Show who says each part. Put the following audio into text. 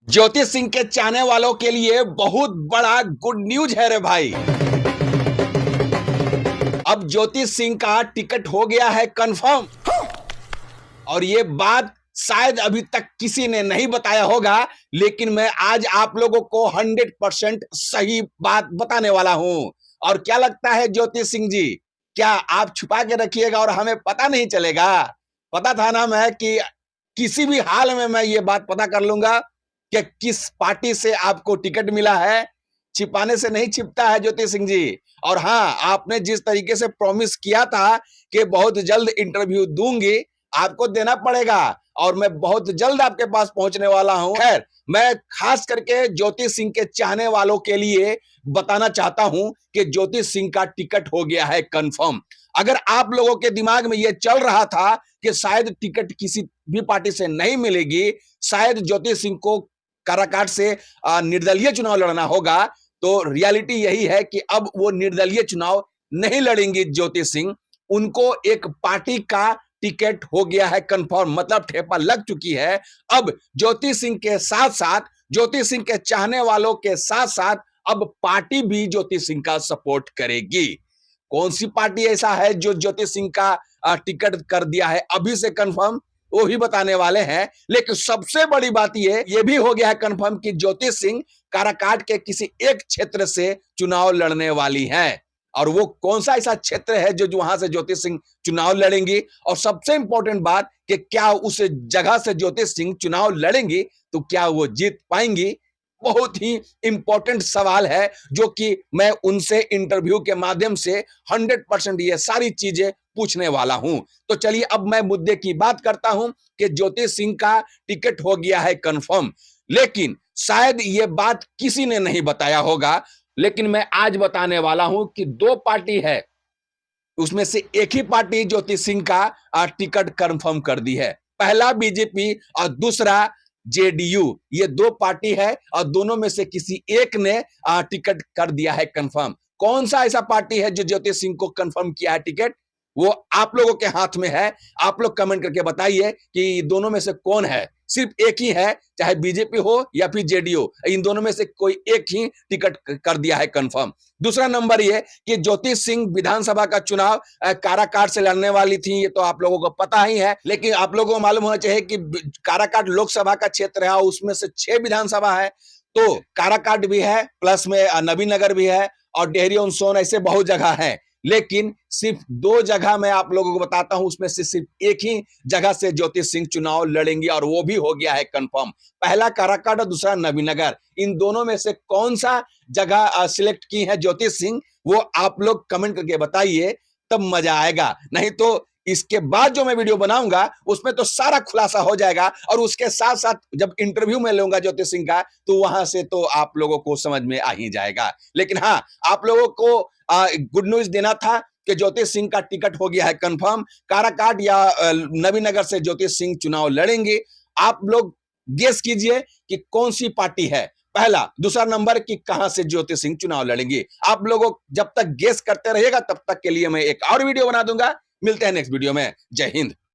Speaker 1: ज्योति सिंह के चाहने वालों के लिए बहुत बड़ा गुड न्यूज है रे भाई। अब ज्योति सिंह का टिकट हो गया है कंफर्म और ये बात शायद अभी तक किसी ने नहीं बताया होगा, लेकिन मैं आज आप लोगों को 100% सही बात बताने वाला हूं। और क्या लगता है ज्योति सिंह जी, क्या आप छुपा के रखिएगा और हमें पता नहीं चलेगा? पता था ना मैं कि किसी भी हाल में मैं ये बात पता कर लूंगा कि किस पार्टी से आपको टिकट मिला है। छिपाने से नहीं छिपता है ज्योति सिंह जी। और हाँ, आपने जिस तरीके से प्रॉमिस किया था कि बहुत जल्द इंटरव्यू दूंगी, आपको देना पड़ेगा और मैं बहुत जल्द आपके पास पहुंचने वाला हूं। खैर, मैं खास करके ज्योति सिंह के चाहने वालों के लिए बताना चाहता हूं कि ज्योति सिंह का टिकट हो गया है कंफर्म। अगर आप लोगों के दिमाग में यह चल रहा था कि शायद टिकट किसी भी पार्टी से नहीं मिलेगी, शायद ज्योति सिंह को काराकाट से निर्दलीय चुनाव लड़ना होगा, तो रियलिटी यही है कि अब वो निर्दलीय चुनाव नहीं लड़ेंगे ज्योति सिंह। उनको एक पार्टी का टिकट हो गया है कंफर्म, मतलब ठेपा लग चुकी है। अब ज्योति सिंह के साथ साथ, ज्योति सिंह के चाहने वालों के साथ साथ अब पार्टी भी ज्योति सिंह का सपोर्ट करेगी। कौन सी पार्टी ऐसा है जो ज्योति सिंह का टिकट कर दिया है अभी से कंफर्म, वो ही बताने वाले हैं। लेकिन सबसे बड़ी बात ये भी हो गया है कंफर्म कि ज्योति सिंह काराकाट के किसी एक क्षेत्र से चुनाव लड़ने वाली हैं। और वो कौन सा ऐसा क्षेत्र है जो वहां से ज्योति सिंह चुनाव लड़ेंगी, और सबसे इंपॉर्टेंट बात कि क्या उस जगह से ज्योति सिंह चुनाव लड़ेंगी तो क्या वो जीत पाएंगी? बहुत ही इंपॉर्टेंट सवाल है जो कि मैं उनसे इंटरव्यू के माध्यम से 100% ये सारी चीजें पूछने वाला हूं। तो चलिए अब मैं मुद्दे की बात करता हूं कि ज्योति सिंह का टिकट हो गया है कंफर्म। लेकिन शायद ये बात किसी ने नहीं बताया होगा, लेकिन मैं आज बताने वाला हूं कि दो पार्टी है, उसमें से एक ही पार्टी ज्योति सिंह का टिकट कंफर्म कर दी है। पहला बीजेपी और दूसरा जेडीयू, ये दो पार्टी है और दोनों में से किसी एक ने टिकट कर दिया है कंफर्म। कौन सा ऐसा पार्टी है जो ज्योति सिंह को कंफर्म किया है टिकट, वो आप लोगों के हाथ में है। आप लोग कमेंट करके बताइए कि दोनों में से कौन है। सिर्फ एक ही है, चाहे बीजेपी हो या फिर जेडीयू, इन दोनों में से कोई एक ही टिकट कर दिया है कंफर्म। दूसरा नंबर ये कि ज्योति सिंह विधानसभा का चुनाव काराकाट से लड़ने वाली थी, ये तो आप लोगों को पता ही है। लेकिन आप लोगों को मालूम होना चाहिए कि काराकाट लोकसभा का क्षेत्र है और उसमें से 6 विधानसभा है। तो काराकाट भी है, प्लस में नबीनगर भी है और डेहरी ऑन सोन, ऐसे बहुत जगह है। लेकिन सिर्फ 2 जगह मैं आप लोगों को बताता हूं, उसमें से सिर्फ एक ही जगह से ज्योति सिंह चुनाव लड़ेंगी और वो भी हो गया है कंफर्म। पहला काराकाट और दूसरा नबीनगर। इन दोनों में से कौन सा जगह सिलेक्ट की है ज्योति सिंह, वो आप लोग कमेंट करके बताइए, तब मजा आएगा। नहीं तो इसके बाद जो मैं वीडियो बनाऊंगा उसमें तो सारा खुलासा हो जाएगा और उसके साथ साथ जब इंटरव्यू में लूंगा ज्योति सिंह का तो वहां से तो आप लोगों को समझ में आ ही जाएगा। लेकिन हाँ, आप लोगों को गुड न्यूज देना था कि ज्योति सिंह का टिकट हो गया है कंफर्म। काराकाट या नबीनगर से ज्योति सिंह चुनाव लड़ेंगे। आप लोग गेस कीजिए कि कौन सी पार्टी है, पहला दूसरा नंबर की कहां से ज्योति सिंह चुनाव लड़ेंगे। आप लोगों जब तक गेस करते रहिएगा तब तक के लिए मैं एक और वीडियो बना दूंगा। मिलते हैं नेक्स्ट वीडियो में। जय हिंद।